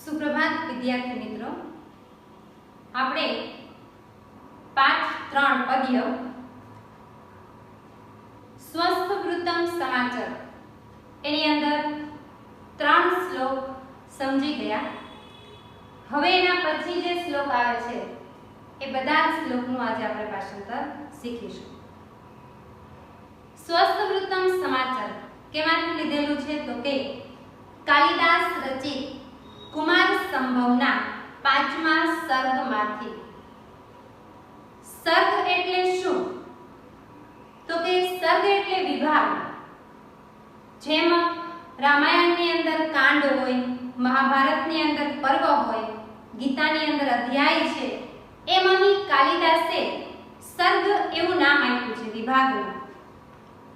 सुप्रभात विद्यार्थी मित्रों, આપણે પાઠ 3 પદ્ય સ્વસ્થ વૃત્તમ સમાચાર એની અંદર 3 શ્લોક સમજી ગયા। હવે એના પછી જે શ્લોક આવે છે એ બધા શ્લોકનું આજે આપણે ભાષાંતર શીખીશું। સ્વસ્થ વૃત્તમ સમાચાર કેમાંથી લીધેલું છે તો કે કાલિદાસ રચિત कुमार संभवना 5मा सर्गमांथी। सर्ग એટલે શું તો કે सर्ग એટલે વિભાગ। જેમ રામાયણની અંદર કાંડ હોય, મહાભારતની અંદર પર્વ હોય, ગીતાની અંદર અધ્યાય છે, એમ અહીં કાલિદાસે सर्ग એવું નામ આપ્યું છે વિભાગનું।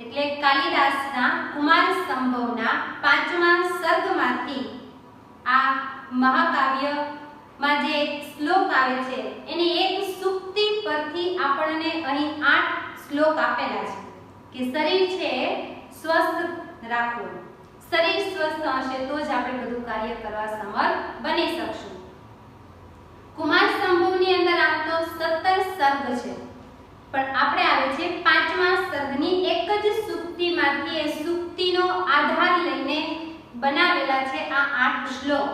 એટલે કાલિદાસના કુમાર સંભવના 5મા सर्गમાંથી आ महाकाव्य में जे श्लोक आवे छे एनी एक सूक्ति परथी आपणने अहीं 8 श्लोक आपेला छे कि शरीर छे स्वस्थ राखो। शरीर स्वस्थ हशे तो ज आपणे बधुं कार्य करवा समर्थ बनी शकशुं। कुमार संभवनी अंदर आम तो 17 सर्ग छे, पण आपणे आवे छे 5मा सर्गनी एक ज सूक्तिमांथी ए सूक्तिनो आधार लईने बनावेला छे आ 8 श्लोक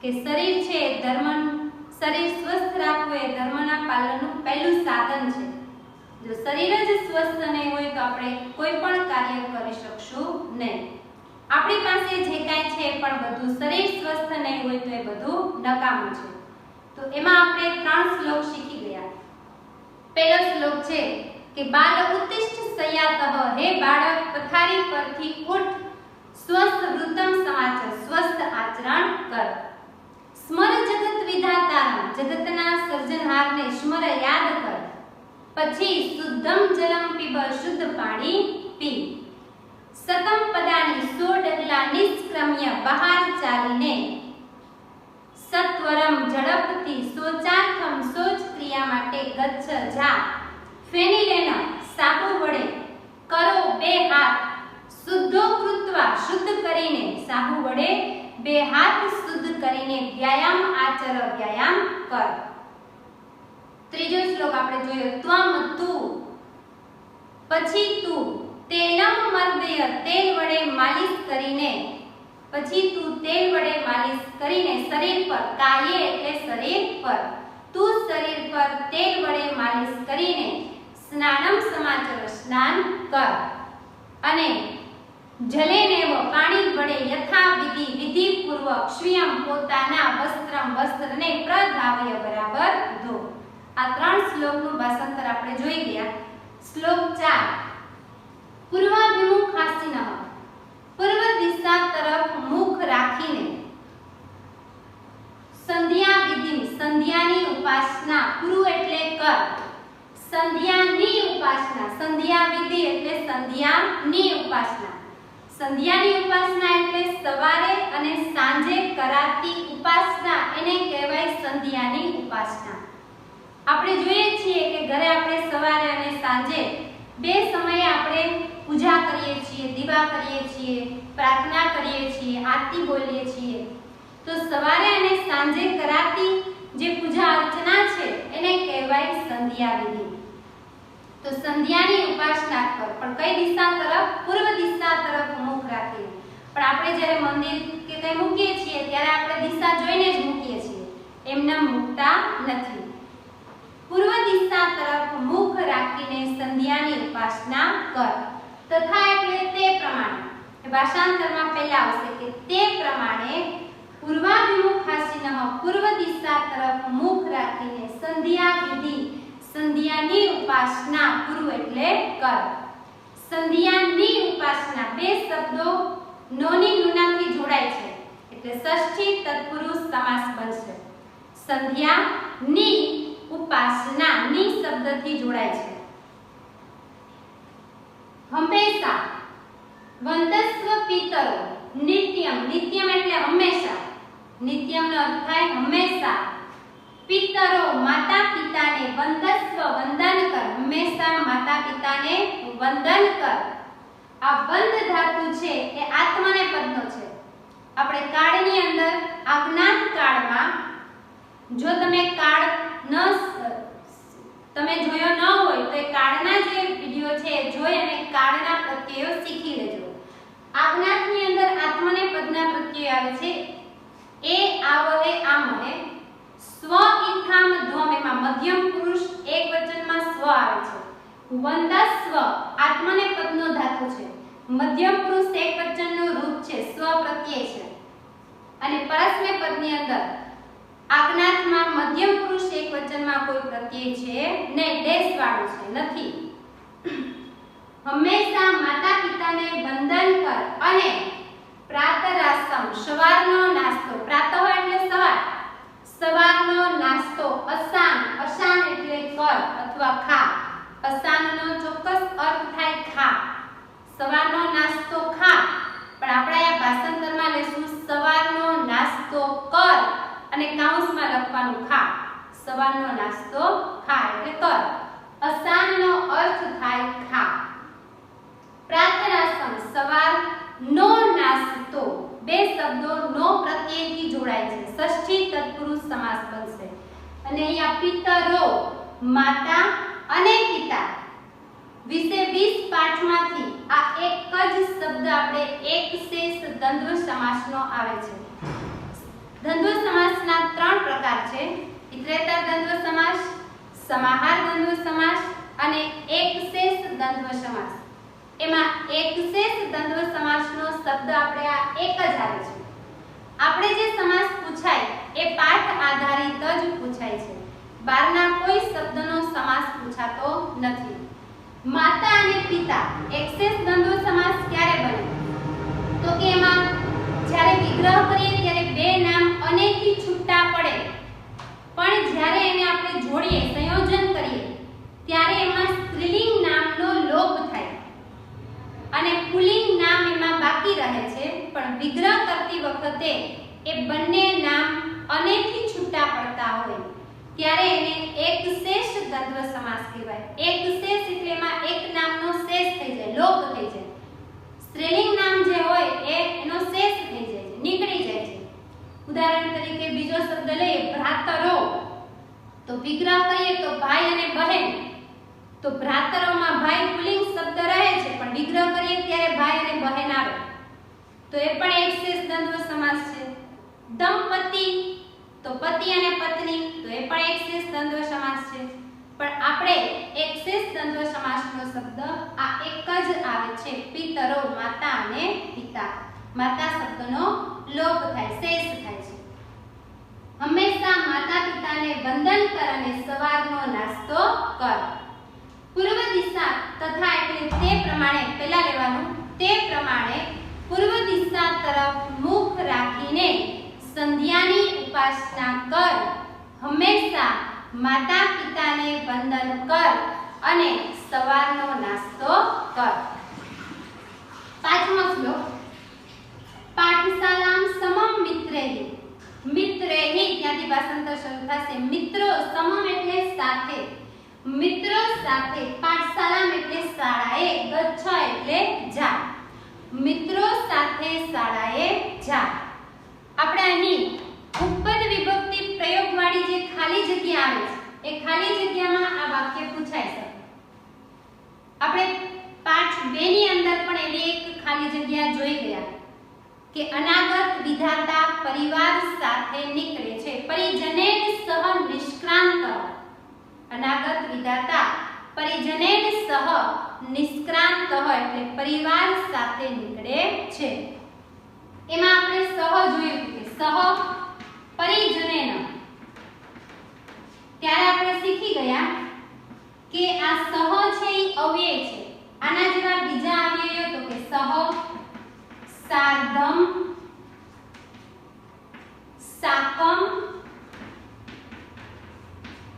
के शरीर छे धर्म, शरीर स्वस्थ राखવું એ ધર્મના પાલનનું પહેલું સાધન છે। જો શરીર જ સ્વસ્થ નહીં હોય તો આપણે કોઈ પણ કાર્ય કરી શકશું નહીં। આપણી પાસે જે કાંઈ છે પણ બધું શરીર સ્વસ્થ નહીં હોય તો એ બધું નકામું છે। તો એમાં આપણે 3 શ્લોક શીખી ગયા। પહેલો શ્લોક છે કે બાલ ઉત્તિષ્ઠ સયાતઃ, હે બાળક પથારી પરથી ઉઠ, स्वस्थ वृत्तम समाचार स्वस्थ आचरण कर, स्मर जगत विधाता जगतना सर्जनहार ने स्मर याद कर, पछी शुद्धम जलम पीब शुद्ध पानी पी, सतम पदानी 100 डगला निष्क्रम्य बहार चालीने, सत्वरम झड़पथी शोचार्थम शोच क्रिया माटे गच्छ जा, फेनी लेना साबु वडे करो 2 हाथ, शुद्धो कृत्वा शुद्ध करीने साबु वडे 2 हाथ शुद्ध करीने व्यायाम आचर व्यायाम कर। त्रीजो श्लोक आपणे जोयो त्वम तू, पछी तू तेलम मर्दय तेल वडे मालिश करीने, पछी तू तेल वडे मालिश करीने शरीर पर, काये एटले शरीर पर, तू शरीर पर तेल वडे मालिश करीने स्नानम समाचार स्नान कर, अने जलेनेव पाणी वडे यथाविधि विधि पूर्वक स्वयं पोताना वस्त्रम वस्त्रने प्रधावय बराबर धो। आ 3 श्लोकનું ભાષાંતર આપણે જોઈ ગયા। શ્લોક 4 પૂર્વાભિમુખાસીનઃ, પૂર્વ દિશા તરફ મુખ રાખીને, સંધ્યા વિધિ સંધ્યાની ઉપાસના, પૂર્વ એટલે કર, સંધ્યાની ઉપાસના, સંધ્યા વિધિ એટલે સંધ્યાની ઉપાસના, સંધ્યાની ઉપાસના એટલે સવારે અને સાંજે કરાતી ઉપાસના એને કહેવાય સંધ્યાની ઉપાસના। આપણે જોઈએ છીએ કે ઘરે આપણે સવારે અને સાંજે 2 સમયે આપણે પૂજા કરીએ છીએ, દીવા કરીએ છીએ, પ્રાર્થના કરીએ છીએ, આરતી બોલીએ છીએ। તો સવારે અને સાંજે કરાતી જે પૂજા અર્ચના છે એને કહેવાય સંધ્યા વિધિ। तो संध्यानी उपासना कर, पण कई दिशा तरफ? पूर्व दिशा तरफ मुख राखी। पण आपणे ज्यारे मंदिर के कई मूकीए छीए त्यारे आपणे दिशा जोईने ज मूकीए छीए, एमने मूकता नथी। पूर्व दिशा तरफ मुख राखीने संध्यानी उपासना कर। तथा એટલે તે પ્રમાણે ભાષાંતરમાં પહેલા આવશે કે તે પ્રમાણે પૂર્વાભિમુખાસીનઃ, પૂર્વ દિશા તરફ મુખ રાખીને સંધ્યા વિધિ संध्यानी उपासना, पूर्व એટલે કર, સંધ્યાની ઉપાસના 2 શબ્દો નોની નુનાથી જોડાય છે એટલે ષષ્ઠી તત્પુરુષ સમાસ બનશે। સંધ્યાની ઉપાસના ની શબ્દથી જોડાય છે। હંમેશા વંદસ્વ પિતરો, નિત્યમ, નિત્યમ એટલે હંમેશા, નિત્યમનો અર્થ થાય હંમેશા, पितरो माता पिता ने वंदस्व वंदन कर, हमेशा माता पिता ने वंदन कर। आ वंद धातु छे ए आत्मने पदनो छे આપણે કાળની અંદર આજ્ઞાત કાળમાં જો તમે કાળ તમે જોયો ન હોય તો એ કાળના જે વિડિયો છે એ જોઈ અને કાળના પ્રત્યયો શીખી લેજો. આજ્ઞાતની અંદર આત્મને પદના પ્રત્યય આવે છે. એ આવહે આમહે સ્વ ઇથામ ધ્વમ એમાં મધ્યમ પુરુષ એકવચનમાં સ્વ આવે છે. વંદસ્વ આત્મને પદનો ધાતુ છે. મધ્યમ પુરુષ એકવચનનું રૂપ છે. સ્વ પ્રત્યય છે. અને પરસ્મય પદની અંદર આજ્ઞાતમાં મધ્યમ પુરુષ એકવચનમાં કોઈ પ્રત્યય છે નહીં, ડેશ વાળું છે, નથી. હંમેશા માતા પિતાને વંદન કર અને પ્રાતરાસમ સવારનો નાસ્તો, પ્રાતઃ એટલે સવાર, સવારનો નાસ્તો, અસાન, અસાન એટલે કર અથવા ખા. અસાનનો ચોક્કસ અર્થ થાય ખા. સવારનો નાસ્તો ખા, પણ આપણે આ ભાષાંતરમાં લેશું સવારનો નાસ્તો કર અને કૌંસમાં લખવાનું ખા. સવારનો નાસ્તો ખા એટલે કર. અસાનનો અર્થ થાય ખા. પ્રાતરાસમ સવારનો નાસ્તો, બે શબ્દો નો પ્રત્યયથી જોડાય છે. ષષ્ઠી તત્પુરુષ સમાસ બનશે. અને અહીંયા પિતરો માતા અને પિતા વિશે 20 પાઠમાંથી આ એક જ શબ્દ આપણે એક શેષ દ્વંદ્વ સમાસનો આવે છે. દ્વંદ્વ સમાસના 3 પ્રકાર છે. ઇતરેતર દ્વંદ્વ સમાસ, સમાહાર દ્વંદ્વ સમાસ અને એક શેષ દ્વંદ્વ સમાસ. એમાં એક શેષ દ્વંદ્વ સમાસનો શબ્દ આપણે આ એક જ આવે છે. આપણે જે સમાસ પૂછાય એ પાઠ આધારિત જ પૂછાય છે. બહારના કોઈ શબ્દનો સમાસ પૂછાતો નથી. માતા અને પિતા એક શેષ દ્વંદ્વ સમાસ ક્યારે બને? તો કે એમાં જ્યારે વિગ્રહ કરીએ ત્યારે બે નામ અનેથી છૂટા પડે, પણ જ્યારે એને આપણે જોડીએ, સંયોજન કરીએ ત્યારે એમાં સ્ત્રીલિંગ નામનો લોપ થાય અને પુલ્લિંગ નામ એમાં બાકી રહે છે. પણ વિગ્રહ કરતી વખતે એ બંને નામ અનેથી છૂટા પડતા હોય ત્યારે એને એક શેષ દ્વંદ્વ સમાસ કહેવાય. એક શેષ એટલે એમાં એક નામનો શેષ થઈ જાય, લોપ થઈ જાય. સ્ત્રીલિંગ નામ જે હોય એનો શેષ થઈ જાય છે, નીકળી જાય છે. ઉદાહરણ તરીકે બીજો શબ્દ લઈએ ભ્રાતરો, તો વિગ્રહ કરીએ તો ભાઈ અને બહેન, તો ભ્રાતરોમાં ભાઈ પુલ્લિંગ શબ્દ રહે છે પણ વિગ્રહ કરીએ ત્યારે ભાઈ અને બહેન આવે, તો એ પણ એક શેષ દ્વંદ્વ સમાસ છે. દંપતિ, તો પતિ અને પત્ની, તો એ પણ એક શેષ દ્વંદ્વ સમાસ છે. પણ આપણે એક શેષ દ્વંદ્વ સમાસનો શબ્દ આ એક જ આવે છે. પિતરો માતા અને પિતા, માતા શબ્દનો લોપ થાય, શેષ થાય છે. હંમેશા માતા પિતાને વંદન કર અને સવારનો નાસ્તો કર. પૂર્વ દિશા તથા એટલે તે પ્રમાણે પહેલા લેવાનું, તે પ્રમાણે પૂર્વ દિશા તરફ મુખ રાખીને સંધ્યાની ઉપાસના કર. હંમેશા માતા પિતાને વંદન કર અને સવારનો નાસ્તો કર. પાંચમો શ્લોક. પાઠશાલામ સમમ મિત્રેહિ, મિત્રેહિ ત્યાંથી ભાષાંતર શરૂ થશે. મિત્રો, સમમ એટલે સાથે, મિત્રો સાથે. પાઠશાલામ એટલે શાળાએ, ગચ્છ એટલે જા. મિત્રો સાથે શાળાએ જા. આપણે અહીં ઉપપદ વિભક્તિ પ્રયોગવાળી જે ખાલી જગ્યા આવે છે એ ખાલી જગ્યામાં આ વાક્ય પૂછાય છે. આપણે પાઠ 2 ની અંદર પણ એવી એક ખાલી જગ્યા જોઈ ગયા કે અનાગત વિધાતા પરિવાર સાથે નીકળે છે. પરિજનેન સહ નિષ્ક્રાંત. અનાગત વિધાતા પરિજનેન સહ નિષ્ક્રાંત એટલે પરિવાર સાથે નીકળે છે. એમાં આપણે સહ જોયું કે સહ પરિજનેન, ત્યારે આપણે શીખી ગયા કે આ સહ છે એ અવ્યય છે. આના જેવા બીજા અવ્યયો તો કે સહ, સાર્ધમ, સાકમ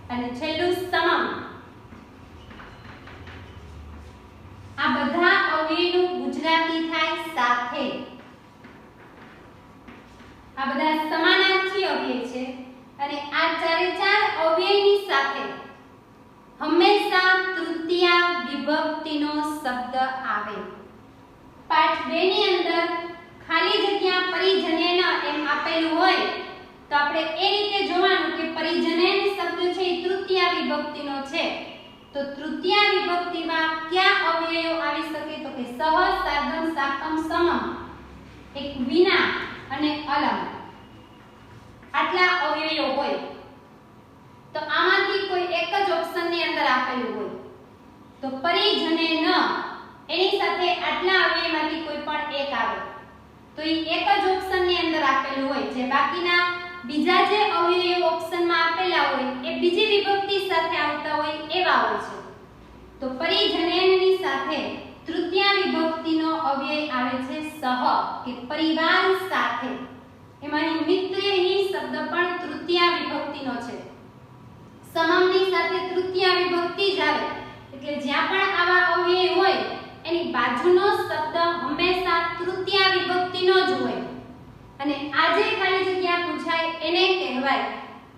અને છેલ્લું સમમ. આ બધા અવ્યયનું ગુજરાતી થાય સાથે. આ બધા સમાનાર્થી અવ્યય છે અને આ ચારે ચાર અવ્યયની સાથે હંમેશા તૃતીયા વિભક્તિનો શબ્દ આવે. પાઠ 2 ની અંદર ખાલી જગ્યા પરિજનેન એમ આપેલું હોય તો આપણે એ રીતે જોવાનું કે પરિજનેન શબ્દ છે એ તૃતીય વિભક્તિનો છે, તો તૃતીય વિભક્તિમાં કયા અવ્યયો આવી શકે તો કે સહ, સાર્ધમ, સાકમ, સમમ, એક વિના અને અલમ, આટલા અવ્યયો હોય તો આમાંથી કોઈ એક જ ઓપ્શનની અંદર આપેલું હોય તો પરિજનેન એની સાથે આટલા અવ્યયમાંથી કોઈ પણ એક આવે તો એ એક જ ઓપ્શનની અંદર આપેલું હોય, જે બાકીના બીજા જે અવ્યયો ઓપ્શનમાં આપેલા હોય એ બીજી વિભક્તિ સાથે આવતા હોય એવા હોય છે, તો પરિજનેનની સાથે તૃતીય વિભક્તિનો અવ્યય આવે છે સહ કે પરિવાર સાથે, એમાં મિત્રેહી શબ્દ પણ તૃતીય વિભક્તિનો છે, સમમની સાથે તૃતીય વિભક્તિ જ આવે એટલે જ્યાં પણ આવા અવ્યય હોય એની બાજુનો શબ્દ હંમેશા તૃતીય વિભક્તિનો જ હોય, અને આજે ખાલી જગ્યા પૂછાય એને કહેવાય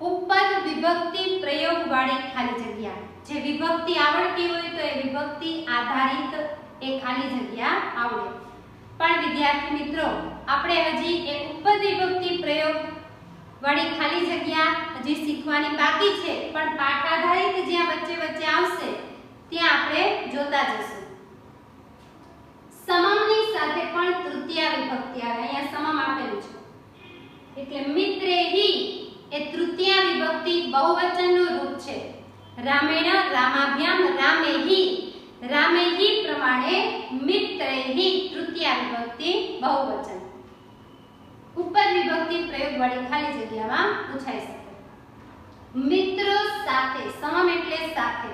ઉપપદ વિભક્તિ પ્રયોગ વાળી ખાલી જગ્યા, જે વિભક્તિ આવડતી હોય તો એ વિભક્તિ આધારિત એ ખાલી જગ્યા આવડે, પણ વિદ્યાર્થી મિત્રો આપણે હજી એક ઉપપદ વિભક્તિ પ્રયોગ વાળી ખાલી જગ્યા હજી શીખવાની બાકી છે, પણ પાઠ આધારિત જ્યાં વચ્ચે વચ્ચે આવશે ત્યાં આપણે જોતા જશું. સમમની સાથે પણ તૃતીય વિભક્તિ આવે, અહીંયા સમમ આપેલું છે એટલે મિત્રેહી એ તૃતીય વિભક્તિ બહુવચનનું રૂપ છે, રામેણ, રામાભ્યામ, રામેહી, રામેહી પ્રમાણે મિત્રેહી તૃતીય વિભક્તિ બહુવચન ઉપપદ વિભક્તિ પ્રયોગ વાળી ખાલી જગ્યામાં પૂછાઈ શકે. મિત્રો સાથે, સમમ એટલે સાથે,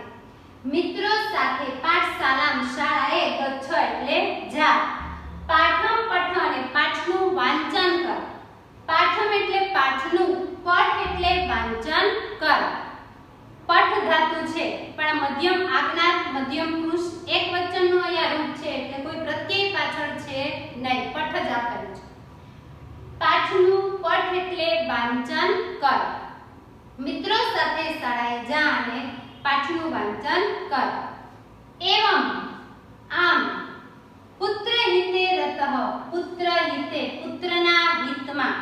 મિત્રો સાથે પાઠશાલામ શાળાએ ગચ્છ એટલે જા, પાઠમ પઠ અને પાઠનું વાંચન કર, પાઠમ એટલે પાઠનું, પઠ એટલે વાંચન કર, પઠ ધાતુ છે પણ મધ્યમ આજ્ઞાત મધ્યમ પુરુષ એક વચનનું અહીંયા રૂપ છે એટલે કોઈ પ્રત્યય પાછળ છે નહીં, પઠ જ આપેલું છે, પાઠનું પઠ એટલે વાંચન કર, મિત્રો સાથે શાળાએ જા અને પાઠનું વાંચન કર. એવમ આમ પુત્ર હિતે રતઃ, પુત્ર હિતે પુત્રના હિતમાં,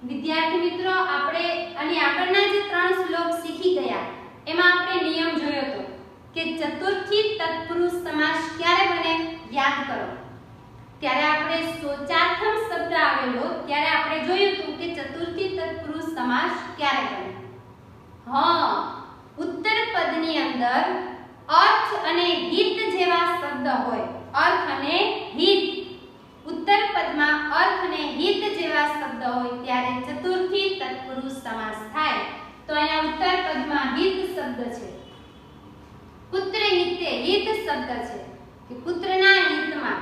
વિદ્યાર્થી મિત્રો આપણે આની આગળના જે 3 શ્લોક શીખી ગયા એમાં આપણે નિયમ જોયો હતો કે ચતુર્થી તત્પુરુષ સમાસ ક્યારે બને યાદ કરો, ત્યારે આપણે સોચાર્થમ શબ્દ આવેલો ત્યારે આપણે જોયું હતું કે ચતુર્થી તત્પુરુષ સમાસ ક્યારે બને. હા, ઉત્તર પદની અંદર અર્થ અને હિત જેવા શબ્દ હોય, અર્થ અને હિત, ઉત્તર પદમાં અર્થ અને હિત જેવા શબ્દ હોય ત્યારે ચતુર્થી તત્પુરુષ સમાસ થાય, તો અહીંયા ઉત્તર પદમાં હિત શબ્દ છે, પુત્ર હિતે હિત શબ્દ છે કે પુત્રના હિતમાં,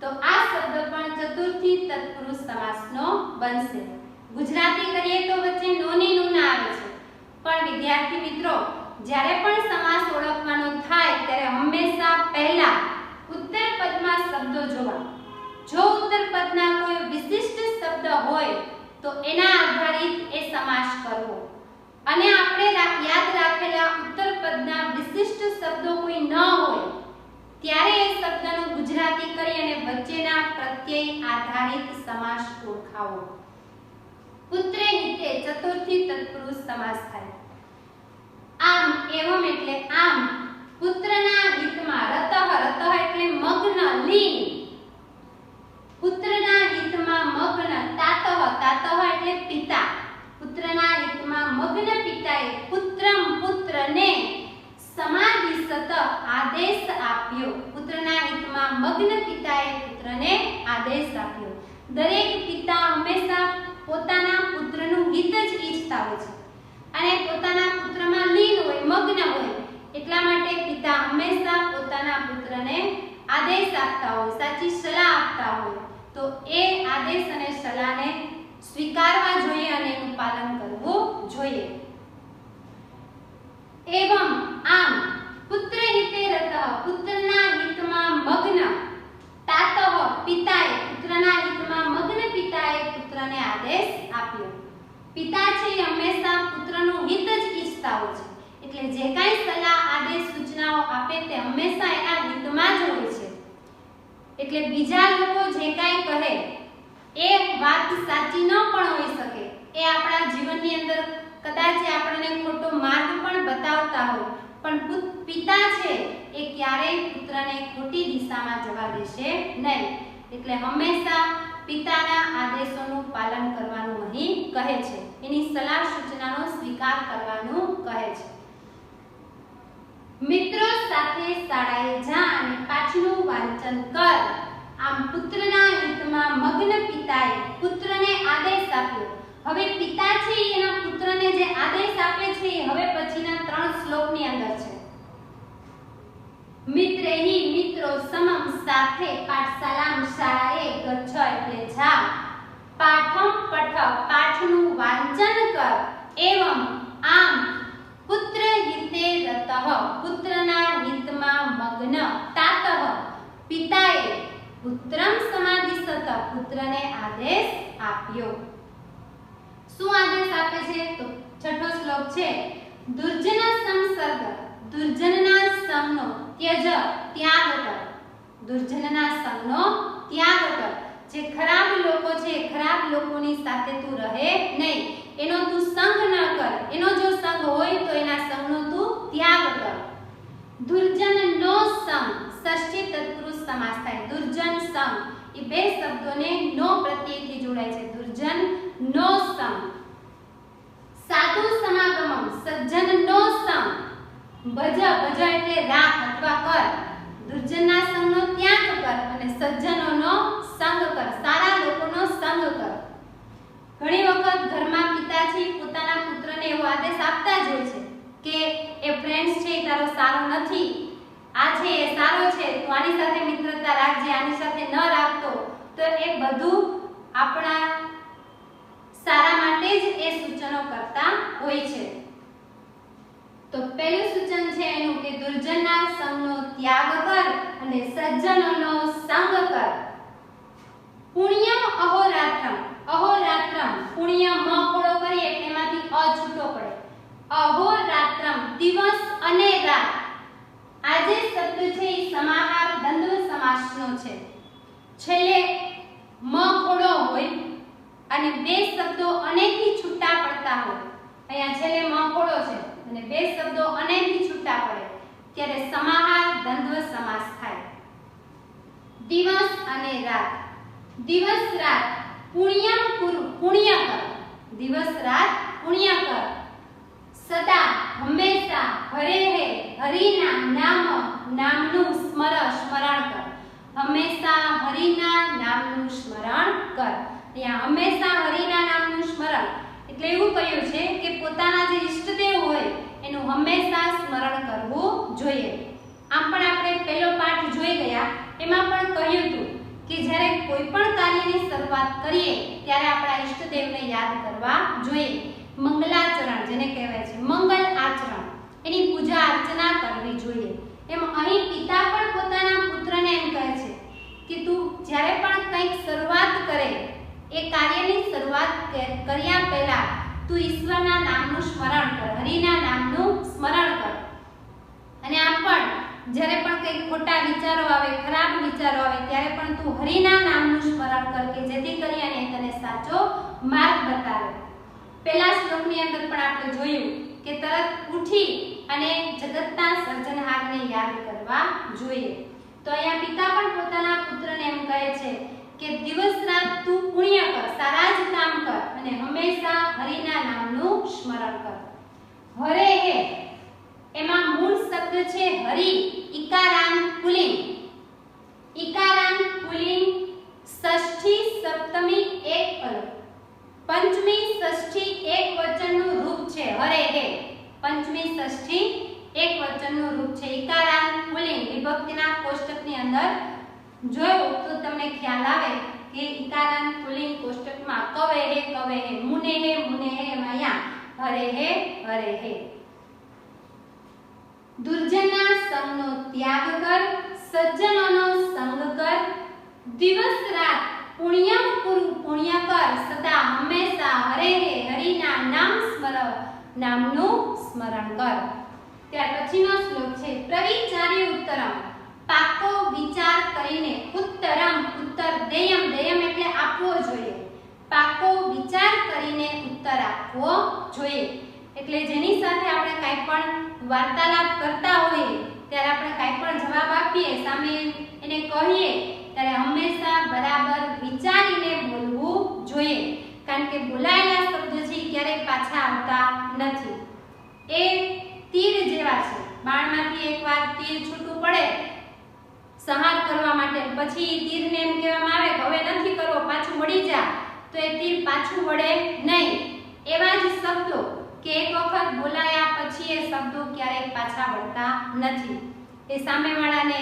તો આ શબ્દ પણ ચતુર્થી તત્પુરુષ સમાસનો બનશે. ગુજરાતી કરીએ તો વચ્ચે નોની નું આવે છે, પણ વિદ્યાર્થી મિત્રો જ્યારે પણ સમાસ ઓળખવાનો થાય ત્યારે હંમેશા પહેલા ઉત્તર પદમાં શબ્દો જોવા, જો ઉત્તર પદના કોઈ વિશિષ્ટ શબ્દ હોય તો એના આધારિત એ સમાસ કરવો, અને આપણે યાદ રાખેલા ઉત્તર પદના વિશિષ્ટ શબ્દો કોઈ ન હોય ત્યારે એ શબ્દનું ગુજરાતી કરી અને વચ્ચેના પ્રત્યય આધારિત સમાસ ઓળખાવો. પુત્રે હિતે ચતુર્થી તત્પુરુષ સમાસ થાય. આમ એવમ એટલે આમ, પુત્રના હિતમાં, રતઃ, રતઃ એટલે મગ્ન લીન, પુત્રના હિતમાં મગ્ન, તાતઃ, તાતઃ એટલે પિતા, પુત્રના હિતમાં મગ્ન પિતાએ પુત્રમ પુત્રને સમાદિશત આદેશ આપ્યો, પુત્રના હિતમાં મગ્ન પિતાએ પુત્રને આદેશ આપ્યો. દરેક પિતા હંમેશા પોતાના પુત્રનું હિત જ ઈચ્છતા હોય છે અને પોતાના પુત્રમાં લીન હોય, મગ્ન હોય, એટલા માટે પિતા હંમેશા પોતાના પુત્રને આદેશ આપતા હોય, સાચી સલાહ આપતા હોય, તો એ આદેશ અને સલાહને સ્વીકારવા જોઈએ અને એનું પાલન કરવું જોઈએ. એવમ આમ પુત્ર હિતે રતઃ, પુત્રના હિતમાં મગ્ન, તાતઃ પિતાએ, પુત્રના હિતમાં મગ્ન પિતાએ પુત્રને આદેશ આપ્યો. પિતા છે એ હંમેશા પુત્રનું હિત જ ઈચ્છતા હોય છે, એટલે જે કાંઈ સલાહ, આદેશ, સૂચનાઓ આપે તે હંમેશા એના હિતમાં જ હોય છે. એટલે બીજા લોકો જે કાંઈ કહે એ વાત સાચી ન પણ હોઈ શકે, એ આપણા જીવનની અંદર કદાચ આપણને ખોટો માર્ગ પણ બતાવતા હોય, પણ પિતા છે એ ક્યારેય પુત્રને ખોટી દિશામાં જવા દેશે નહીં. એટલે હંમેશા પિતાના આદેશોનું પાલન કરવાનું અહીં કહે છે, એની સલાહ સૂચનાનો સ્વીકાર કરવાનું કહે છે. મિત્રો સાથે શાળાએ જા અને પાઠનું વાંચન કર. આમ પુત્રના હિતમાં મગ્ન પિતાએ પુત્રને આદેશ આપ્યો. હવે પિતા છે એના પુત્રને જે આદેશ આપે છે એ હવે પછીના 3 શ્લોકની અંદર છે. મિત્રેહિ મિત્રો સમમ સાથે પાઠશાલામ શાળાએ ગચ્છ એટલે જા. પાઠમ પઠ પાઠનું વાંચન કર. એવમ આમ પુત્ર હિતે રતઃ પુત્રના હિતમાં મગ્ન. તાતઃ પિતાએ પુત્રમ સમાદિશત પુત્રને આદેશ આપ્યો. શું આદેશ આપે છે? તો છઠ્ઠો શ્લોક છે દુર્જન સંસર્ગ. દુર્જનના સંગનો ત્યજ ત્યાગ કર. દુર્જનના સંગનો ત્યાગ કર. જે ખરાબ લોકો છે ખરાબ લોકોની સાથે તું રહે નહીં, એનો તું સંગ ન કર. એનો જો સંગ હોય તો એના સંગનો તું ત્યાગ કર. દુર્જનનો સંગ ષષ્ઠી તત્પુરુષ સમાસ થાય. દુર્જન સંગ એ બે શબ્દોને નો પ્રત્યયથી જોડાય છે. દુર્જન નો સંગ. સાધુ સમાગમમ સજ્જનનો સંગ. ભજ ભજ એટલે રાખ અથવા કર. દુર્જનના સંગનો ત્યાગ કર અને સજ્જનોનો સંગ કર, સારા લોકોનો સંગ કર. ઘણી વખત ઘરમાં પિતાજી પોતાના પુત્રને એવો આદેશ આપતા જ હોય છે કે એ ફ્રેન્ડ્સ છે એ તારો સારો નથી, આ છે એ સારો છે, તું આની સાથે મિત્રતા રાખજે, આની સાથે ન રાખતો. તો એ બધું આપણા સારા માટે જ એ સૂચનો કરતા હોય છે. તો પહેલું સૂચન છે એનું કે દુર્જનના સંગનો ત્યાગ કર અને સજ્જનોનો સંગ કર. પુણ્યમ અહોરાત્રમ. અહોરાત્રમ પુણ્ય મ ખોડો કરીએ એટલે એમાંથી અ છૂટો પડે. અહોરાત્રમ દિવસ અને રાત. આ જે શબ્દ છે એ સમાહાર દ્વંદ્વ સમાસનો છે. છેલ્લે મ ખોડો હોય અને બે શબ્દો અનેથી છૂટા પડતા હોય. અહીંયા છેલ્લે મ ખોડો છે અને બે શબ્દો અનેથી છૂટા પડે ત્યારે સમાહાર દ્વંદ્વ સમાસ થાય. દિવસ અને રાત. દિવસ રાત પુણ્યમ કુરુ પુણ્ય કર. દિવસ રાત પુણ્ય કર. સદા હંમેશા હરે હે હરિના નામ નામનું સ્મરણ કર. હંમેશા હરિના નામનું સ્મરણ કર. અહીંયા હંમેશા હરિના નામનું સ્મરણ એટલે એવું કહ્યું છે કે પોતાના જે ઈષ્ટદેવ હોય એનું હંમેશા સ્મરણ કરવું જોઈએ. આમ પણ આપણે પહેલો પાઠ જોઈ ગયા, એમાં પણ કહ્યું હતું કે જ્યારે કોઈ પણ કાર્યની શરૂઆત કરીએ ત્યારે આપણા ઈષ્ટદેવને યાદ કરવા જોઈએ. મંગલાચરણ જેને કહેવાય છે, મંગલ આચરણ, એની પૂજા અર્ચના કરવી જોઈએ. એમ અહીં પિતા પણ પોતાના પુત્રને એમ કહે છે કે તું જ્યારે પણ કંઈક શરૂઆત કરે એ કાર્યની શરૂઆત કર્યા પહેલા તું ઈશ્વરના નામનું સ્મરણ કર, હરિના નામનું સ્મરણ કર. અને આમ પણ જ્યારે પણ કંઈક ખોટા વિચારો આવે, ખરાબ વિચારો આવે ત્યારે પણ તું હરિના નામનું સ્મરણ કર કે જેથી કરીને તને સાચો માર્ગ બતાવે. પહેલા શ્લોકની અંદર પણ આપણે જોયું કે તરત ઉઠી અને જગતના સર્જનહારને યાદ કરવા જોઈએ. તો અહીંયા પિતા પણ પોતાના પુત્રને એમ કહે છે કે દિવસ રાત તું પુણ્ય કર, સારા જ કામ કર અને હંમેશા હરિના નામનું સ્મરણ કર. હરે હે એમાં મૂળ શબ્દ છે હરિ, ઈકારાંત પુલ્લિંગ. ઈકારાંત પુલ્લિંગ ષષ્ઠી સપ્તમી એક પદ, પંચમી ષષ્ઠી એક વચનનું રૂપ છે હરે હે. પંચમી ષષ્ઠી એક વચનનું રૂપ છે. ઈકારાંત પુલ્લિંગ વિભક્તિના કોષ્ટકની અંદર જોયું તો તમને ખ્યાલ આવે કે ઈકારાંત પુલ્લિંગ કોષ્ટકમાં કવે હે, મુને હે એમાં અહીંયા હરે હે. દુર્જનના સંગનો ત્યાગ કર, સજ્જનોનો સંગ કર. દિવસ રાત પુણ્યમ કુરુ પુણ્ય કર. સદા હંમેશા હરે હે હરિના નામનું સ્મરણ કર. ત્યાર પછીનો શ્લોક છે પ્રવિચાર્ય ઉત્તરમ. પાકો વિચાર કરીને ઉત્તરમ ઉત્તર દેયમ દેયમ એટલે આપવો જોઈએ. પાકો વિચાર કરીને ઉત્તર આપવો જોઈએ. એટલે જેની સાથે આપણે કાંઈ પણ વાર્તાલાપ કરતા હોઈએ ત્યારે આપણે કાંઈ પણ જવાબ આપીએ, સામે એને કહીએ ત્યારે હંમેશા બરાબર વિચારીને બોલવું જોઈએ. કારણ કે બોલાયેલા શબ્દ છે ક્યારેય પાછા આવતા નથી. એ તીર જેવા છે. બાણમાંથી એકવાર તીર છૂટું પડે સંહાર કરવા માટે, પછી તીરને એમ કહેવામાં આવે કે હવે નથી કરવો, પાછું વળી જા, તો એ તીર પાછું વળે નહીં. એવા જ શબ્દો કે એક વખત બોલાયા પછી એ શબ્દો ક્યારેય પાછા વળતા નથી. એ સામેવાળાને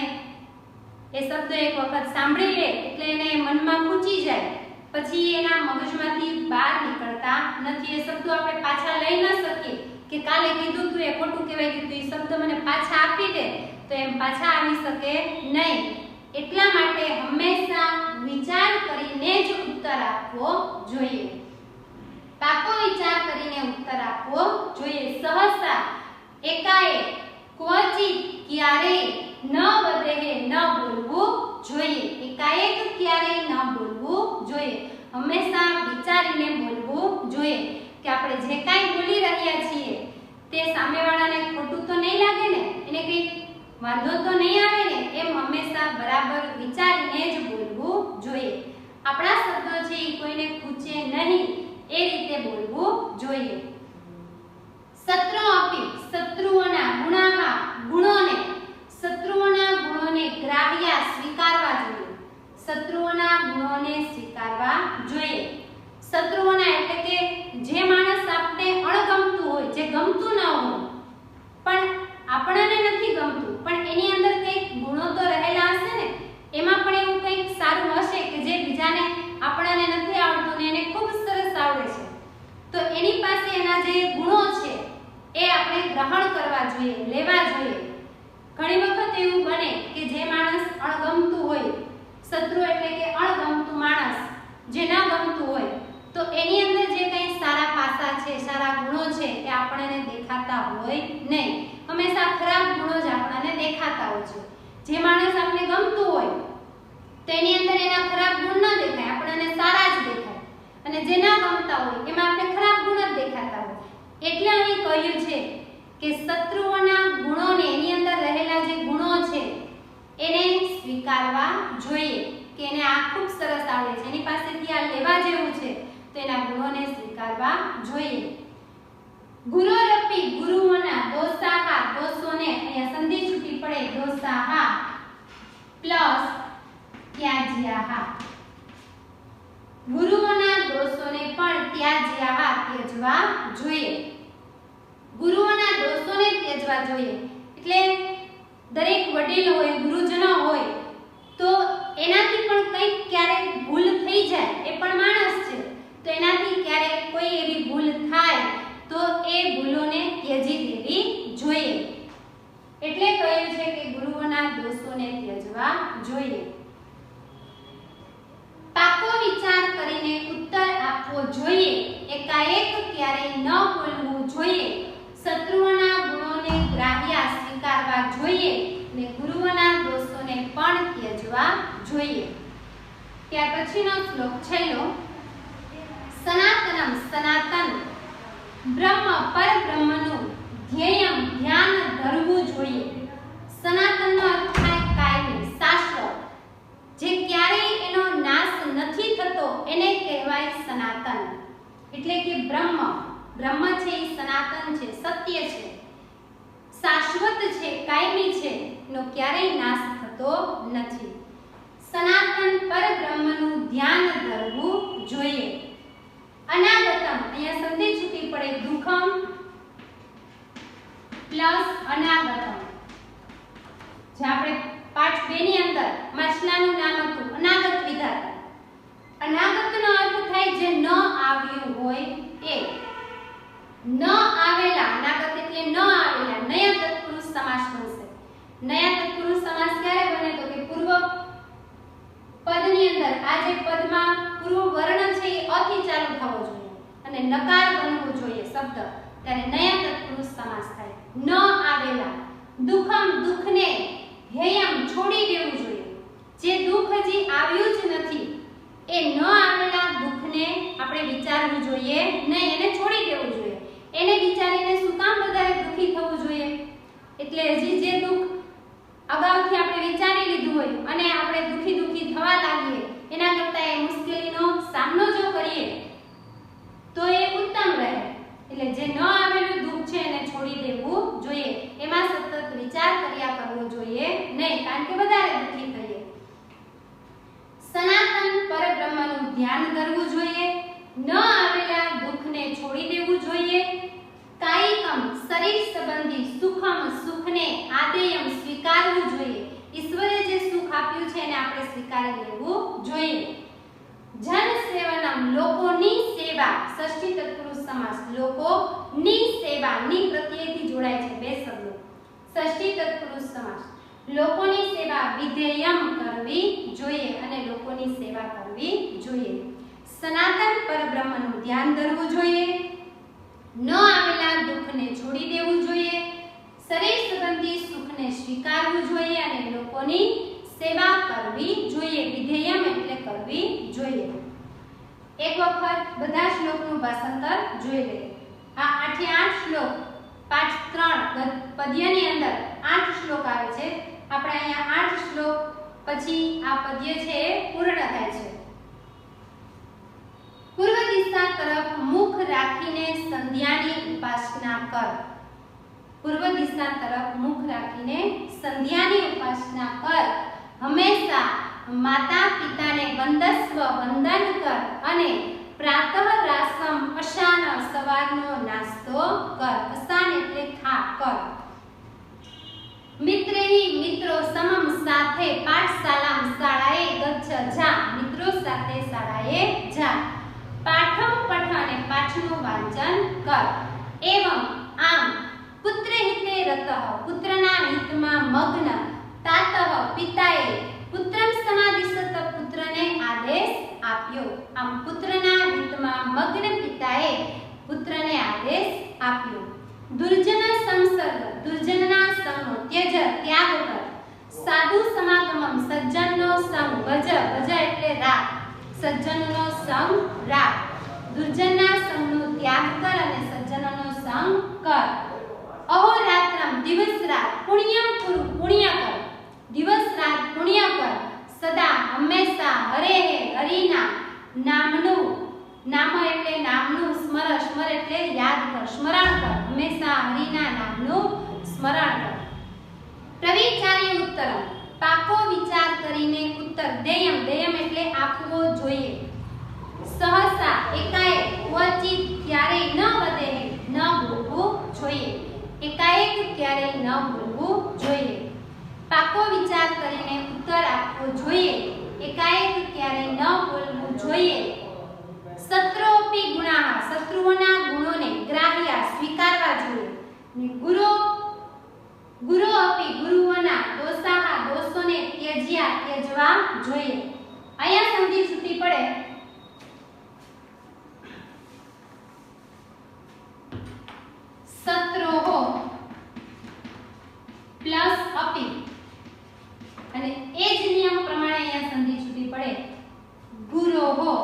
એ શબ્દો એક વખત સાંભળી લે એટલે એને મનમાં ખૂંચી જાય, પછી એના મગજમાંથી બહાર નીકળતા નથી. એ શબ્દો આપણે પાછા લઈ ન શકીએ કે કાલે કીધું તું એ ખોટું કહેવાય ગયું, એ શબ્દ મને પાછા આપી દે, તો એમ પાછા આવી શકે નહીં. એટલા માટે હંમેશા વિચાર કરીને જ ઉત્તર આપવો જોઈએ. પાકો વિચાર કરીને ઉત્તર આપવો જોઈએ. સહસા, એકાએક, ક્વચિત, ક્યારેય, ન વધે ન બોલવું જોઈએ. એકાએક ક્યારેય ન બોલવું જોઈએ. હંમેશા વિચારીને બોલવું જોઈએ કે આપણે જે કાંઈ બોલી રહ્યા છીએ તે સામેવાળાને ખોટું તો નહીં લાગે ને, એને કંઈ વાંધો તો નહીં આવે ને, એમ હંમેશા બરાબર વિચારીને જ બોલવું જોઈએ. આપણા શબ્દો છે એ કોઈને ખૂંચે નહીં એ રીતે બોલવું જોઈએ. શત્રુ અપી, શત્રુઓના ગુણાહા, ગુણોને, શત્રુઓના ગુણોને ગ્રાહ્ય સ્વીકારવા જોઈએ. શત્રુઓના ગુણોને સ્વીકારવા જોઈએ. શત્રુઓના એટલે કે જે માણસ આપણે અણગમતું હોય, જે ગમતું ન હોય, પણ આપણને નથી ગમતું, પણ એની અંદર કંઈક ગુણો તો રહેલા હશે ને, એમાં પણ એવું કંઈક સારું હશે કે જે બીજાને આપણને નથી આવડતું ને એને ખૂબ સરસ આવડે છે, તો એની પાસે એના જે ગુણો છે એ આપણે ગ્રહણ કરવા જોઈએ, લેવા જોઈએ. ઘણી વખત એવું બને કે જે માણસ અણગમતું હોય, શત્રુ એટલે કે અણગમતું માણસ, જે ન ગમતું હોય, તો એની અંદર જે કંઈ સારા પાસા છે, સારા ગુણો છે એ આપણને દેખાતા હોય નહીં. હંમેશા ખરાબ ગુણો જ આપણને દેખાતા હોય છે. જે માણસ આપણે ગમતું હોય તો એની અંદર એના ખરાબ ગુણ ન દેખાય, આપણને સારા જ દેખાય, અને જે ન ગમતા હોય એમાં આપણે ખરાબ ગુણ જ દેખાતા હોય. એટલે અહીં કહ્યું છે કે શત્રુઓના ગુણોને, એની અંદર રહેલા જે ગુણો છે એને સ્વીકારવા જોઈએ કે એને આ ખૂબ સરસ આવડે છે, એની પાસેથી આ લેવા જેવું છે, તો એના ગુણોને સ્વીકારવા જોઈએ. ગુરોરપી, ગુરુઓના, દોષાહા, દોષોને, અહીંયા સંધિ છૂટી પડે, દોષાહા પ્લસ ત્યાજ્યાહા. ગુરુઓના દોષોને પણ ત્યાજ્યાહા, ત્યજવા જોઈએ. ગુરુઓના દોષોને ત્યજવા જોઈએ એટલે દરેક વડીલ હોય, ગુરુજનો હોય, તો એનાથી પણ કંઈક ક્યારેક ભૂલ થઈ જાય, એ પણ માણસ છે, તો એનાથી ક્યારેક કોઈ એવી ભૂલ થાય તો એ ભૂલોને ત્યજી દેવી જોઈએ. એટલે કહ્યું છે કે ગુરુઓના દોષોને ત્યજવા જોઈએ. પાકો વિચાર કરીને ઉત્તર આપવો જોઈએ. એકાએક ક્યારેય ન બોલવું જોઈએ. શત્રુઓના ગુણોને ગ્રાહ્ય સ્વીકારવા જોઈએ અને ગુરુઓના દોષોને પણ ત્યજવા જોઈએ. ત્યાર પછીનો શ્લોક છેલ્લો, સનાતનમ, સનાતન, બ્રહ્મ, પરબ્રહ્મનું ધ્યેયમ, ધ્યાન ધરવું જોઈએ. સનાતનનો અર્થ થાય કાયમી, શાશ્વત, જે ક્યારેય એનો નાશ નથી થતો એને કહેવાય સનાતન. એટલે કે બ્રહ્મ, બ્રહ્મ છે એ સનાતન છે, સત્ય છે, શાશ્વત છે, કાયમી છે, એનો ક્યારેય નાશ થતો નથી. સનાતન પરબ્રહ્મનું ધ્યાન ધરવું જોઈએ. અનાગતમ, અહીંયા સંધિ છૂટી પડે, દુઃખમ પ્લસ અનાગતમ. જે આપણે પાઠ 2 ની અંદર માછલાનું નામ હતું અનાગત વિધાતા. અનાગતનો અર્થ થાય જે ન આવ્યું હોય એ. ન આવેલા, અનાગત એટલે ન આવેલા, નયા તત્પુરુષ સમાસ બનશે. નયા તત્પુરુષ સમાસ ક્યારે બને તો કે પૂર્વ પદની અંદર આ જે પદમાં પૂર્વ વર્ણ છે એ અ થી ચાલુ થવો જોઈએ અને નકાર બનવું જોઈએ શબ્દ, ત્યારે નયા તત્પુરુષ સમાસ થાય. ન આવેલા, દુઃખમ, દુઃખને, હેયમ છોડી દેવું જોઈએ. જે દુઃખ હજી આવ્યું જ નથી એ ન આવેલા દુઃખને આપણે વિચારવું જોઈએ નહીં, એને છોડી દેવું જોઈએ. એને વિચારીને શું કામ વધારે દુઃખી થવું જોઈએ? એટલે હજી જે દુઃખ અગાઉથી આપણે વિચારી લીધું હોય અને આપણે દુઃખી થવા લાગીએ એના કરતાં એ મુશ્કેલીનો સામનો જો કરીએ તો એ ઉત્તમ રહે. એટલે જે ન આવેલું દુઃખ છે એને છોડી દેવું જોઈએ. એમાં સતત વિચાર કર્યા કરવો જોઈએ નહીં, કારણ કે વધારે દુઃખી થઈએ. સનાતન પરબ્રહ્મનું ધ્યાન કરવું જોઈએ. ન આવેલા દુઃખને છોડી દેવું જોઈએ. કાયિકમ શરીર સંબંધી સુખમ સુખને આદેયમ સ્વીકારવું જોઈએ. ઈશ્વરે જે સુખ આપ્યું છે એને આપણે સ્વીકારી લેવું જોઈએ. જન સેવનમ લોકોની સેવા, ષષ્ઠી તત્પુરુષ સમાસ. લોકોની સેવા, ની પ્રત્યયથી જોડાય છે બે શબ્દો. ષષ્ઠી તત્પુરુષ સમાસ. લોકોની સેવા વિધેયમ કરવી જોઈએ અને લોકોની સેવા કરવી જોઈએ. સનાતન પરબ્રહ્મનું ધ્યાન ધરવું જોઈએ. ન આવેલા દુઃખને છોડી દેવું જોઈએ. શરીર સંબંધી સુખને સ્વીકારવું જોઈએ અને લોકોની સેવા કરવી જોઈએ. વિધેયમ એટલે કરવી જોઈએ. એક વખત બધા શ્લોકનું ભાષાંતર જોઈ લઈએ. આ 8 શ્લોક પાઠ 3 પદ્યની અંદર 8 શ્લોક આવે છે. આપણે અહીંયા 8 શ્લોક પછી આ પદ્ય છે એ પૂર્ણ થાય છે. પૂર્વ દિશા તરફ મુખ રાખીને સંધ્યાની ઉપાસના કર. પૂર્વ દિશા તરફ મુખ રાખીને સંધ્યાની ઉપાસના કર. હંમેશા માતા પિતાને વંદસ્વ, વંદન કર અને પ્રાતઃ રાસમ અશાન, સવારનો નાસ્તો કર. અશાન એટલે ખા, કર. મિત્રેહી, મિત્રો સમમ સાથે પાઠશાલામ, શાળાએ ગચ્છ, જા. મિત્રો સાથે શાળાએ જા. પાઠમ પઠ અને પાઠનું વાંચન કર. એવમ આમ પુત્ર હિતે રતઃ, પુત્રના હિતમાં મગ્ન. તાતઃ પિતાએ પુત્રમ સમાદિશત, પુત્રને આદેશ આપ્યો. આમ પુત્રના હિતમાં મગ્ન પિતાએ પુત્રને આદેશ આપ્યો. દુર્જન સંસર્ગ, દુર્જનના સંગનો ત્યજ, ત્યાગ કર. સાધુ સમાગમમ, સજ્જનનો સંગ. ભજ, ભજ એટલે રાખ. સજ્જનનો સંગ રાખ. દુર્જનના સંગનો ત્યાગ કર અને સજ્જનનો સંગ કર. અહોરાત્રમ, દિવસ રાત. પુણ્યમ કુરુ, પુણ્ય કર. દિવસ રાત પુણ્ય કર. સદા હંમેશા હરે, હરિના નામનું, નામ એટલે નામનું, સ્મર, સ્મર એટલે યાદ કર, સ્મરણ કર. હંમેશા હરિના નામનું સ્મરણ કર. પ્રવિચાર્ય ઉત્તર, પાકો વિચાર કરીને ઉત્તર. દેયમ, દેયમ એટલે આપવો જોઈએ. સહસા, એકાએક. ક્વચિત, ક્યારેય ન વધે, ન બોલવું જોઈએ. એકાએક ક્યારેય ન બોલવું જોઈએ. પાકો વિચાર કરીને ઉત્તર આપવો જોઈએ. એકાએક ક્યારેય ન બોલવું જોઈએ. શત્રુઓપી ગુણાહ, શત્રુઓના ગુણોને ગ્રાહ્યા, સ્વીકારવા જોઈએ. ગુરુ અપી, ગુરુઓના દોષાહ, દોષોને ત્યજ્યા, ત્યજવા જોઈએ. અહીંયા સંધિ છૂટી પડે. શત્રુઓ પ્લસ અપી અને એ જ નિયમ પ્રમાણે અહીંયા સંધિ છૂટી પડે. ગુરોહો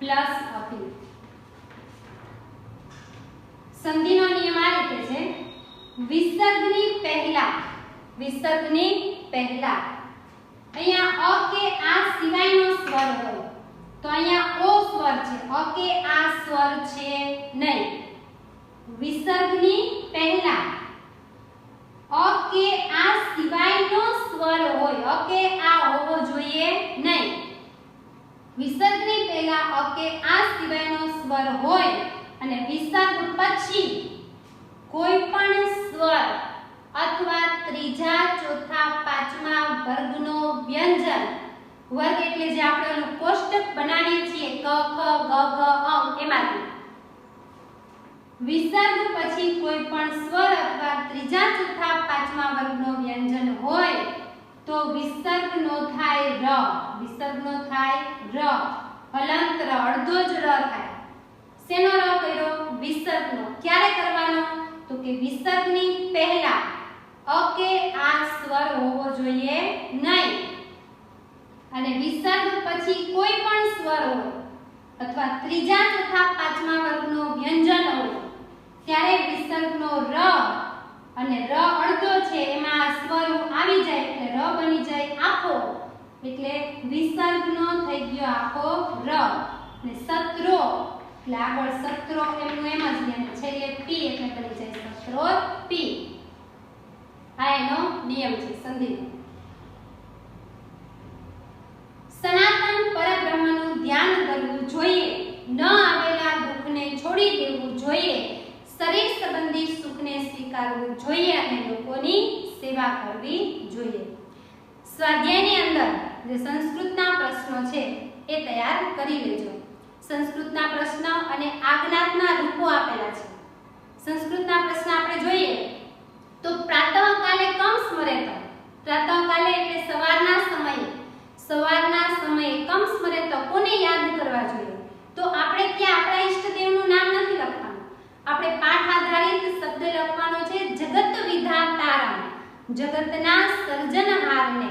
પ્લસ અપી. સંધિનો નિયમ આ રીતે છે. વિસર્ગની પહેલા, વિસર્ગની પહેલા અહીંયા અ કે આ સિવાયનો સ્વર હોય તો અહીંયા ઓ સ્વર છે. અ કે આ સ્વર છે નહીં. વિસર્ગની પહેલા અ કે આ સિવાયનો સ્વર હોય, અ કે આ હોવો જોઈએ નહીં. વિસર્ગની પહેલા અ કે આ સિવાયનો સ્વર હોય અને વિસર્ગ પછી કોઈ પણ સ્વર અથવા ત્રીજા, ચોથા, પાંચમા વર્ગનો વ્યંજન, વર્ગ એટલે જે આપણે ઓલું કોષ્ટક બનાવીએ છીએ ક, ખ, ગ, ઘ, અ એમાંથી વિસર્ગ પછી કોઈ પણ સ્વર અથવા ત્રીજા, ચોથા, પાંચમા વર્ગનો વ્યંજન હોય તો વિસર્ગનો થાય ર. વિસર્ગનો થાય ર. હલંત ર, અડધો જ ર થાય. શેનો ર કર્યો? વિસર્ગનો. ક્યારે કરવાનો? તો કે વિસર્ગની પહેલા અ કે આ સ્વર હોવો જોઈએ નહીં. અને વિસર્ગ પછી કોઈ પણ સ્વર હોય અથવા ત્રીજા તથા પાંચમા વર્ગનો વ્યંજન હોય ત્યારે વિસર્ગનો ર અને ર અડધો છે એમાં આ સ્વર આવી જાય એટલે ર બની જાય આખો, એટલે વિસર્ગનો થઈ ગયો આખો ર. અને સત્રો એટલે આગળ સત્રો એમનું એમ જ લે, છેલ્લે પી એટલે બની જાય સત્રો પી. આ એનો નિયમ છે સંધિનો. સનાતન પરબ્રહ્મનું ધ્યાન કરવું જોઈએ, ન આવેલા દુઃખને છોડી દેવું જોઈએ, શરીર સંબંધી સુખને સ્વીકારવું જોઈએ અને લોકોની સેવા કરવી જોઈએ. સ્વાધ્યાયની અંદર જે સંસ્કૃતના પ્રશ્નો છે એ તૈયાર કરી લેજો. સંસ્કૃતના પ્રશ્ન અને આજ્ઞાના રૂપો આપેલા છે. સંસ્કૃતના પ્રશ્ન આપણે જોઈએ તો પ્રાતઃકાલે કમ સ્મરેત. પ્રાતઃકાલે એટલે સવારના સમયે કમ સ્મરેત કોને યાદ કરવા જોઈએ? તો આપણે ત્યાં આપણા ઈષ્ટદેવનું નામ નથી લખવાનું. આપણે પાઠ આધારિત શબ્દ લખવાનો છે જગત વિધાતારમ, જગતના સર્જનહારને.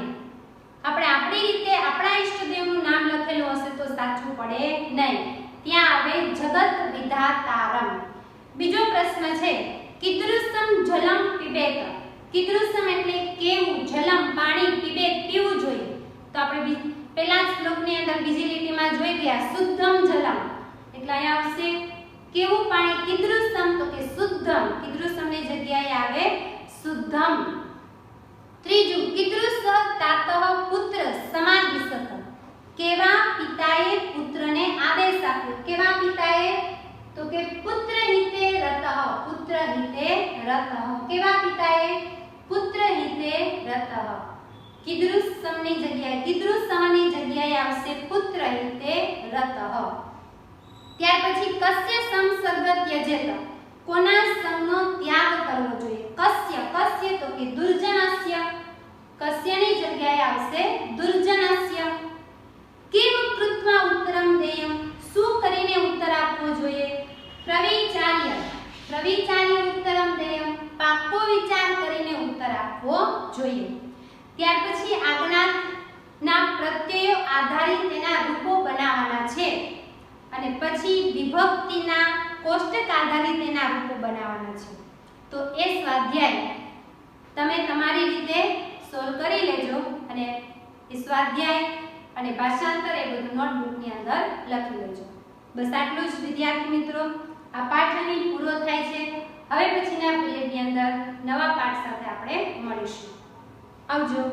આપણે આપણી રીતે આપણા ઈષ્ટદેવનું નામ લખેલું હશે તો સાચું પડે નહીં. ત્યાં આવે જગત વિધાતારમ. બીજો પ્રશ્ન છે કીદૃશમ જલમ પીબેત. કીદૃશમ એટલે કેવું, જલમ પાણી, પીબેત પીવું જોઈએ. તો આપણે પહેલા શ્લોકની અંદર બીજી લીટીમાં જોઈ ગયા શુદ્ધમ જલમ એટલે અહીંયા આવશે કેવું પાણી. કીદૃશમ તો કે શુદ્ધમ, કીદૃશમની જગ્યાએ આવે શુદ્ધમ. ત્રીજું કીદૃશ તાતઃ પુત્ર સમાદિશત. કેવા પિતાએ પુત્રને આદેશ આપ્યો. કેવા પિતાએ તો કે પુત્ર હિતે રતઃ, પુત્ર હિતે રતઃ. કેવા પિતાએ પુત્ર હિતે રતઃ. કીદૃશમની જગ્યાએ કીદૃશની જગ્યાએ આવશે પુત્ર હિતે રતઃ. ત્યાર પછી કસ્ય સંસર્ગ ત્યજેત. કોના સંગનો ત્યાગ કરવો જોઈએ? કસ્ય, કસ્ય તો કે દુર્જનસ્ય. કસ્યની જગ્યાએ આવશે દુર્જનસ્ય. કિમ કૃત્વા ઉત્તરમ દેયમ. શું કરીને ઉત્તર આપવો જોઈએ? પ્રવિચાર્ય, પ્રવિચાર્ય ઉત્તરમ દેયમ. પાકો વિચાર કરીને ઉત્તર આપવો જોઈએ. ત્યાર પછી આજ્ઞાના પ્રત્યયો આધારિત તેના રૂપો બનાવવાના છે અને પછી વિભક્તિના કોષ્ટક આધારિત તેના રૂપો બનાવવાના છે. તો એ સ્વાધ્યાય તમે તમારી રીતે સોલ્વ કરી લેજો અને એ સ્વાધ્યાય અને ભાષાંતર એ બધું નોટબુકની અંદર લખી લેજો. બસ આટલું જ વિદ્યાર્થી મિત્રો. આ પાઠ અહીં પૂરો થાય છે. હવે પછીના પીરિયડની અંદર નવા પાઠ સાથે આપણે મળીશું. આવજો.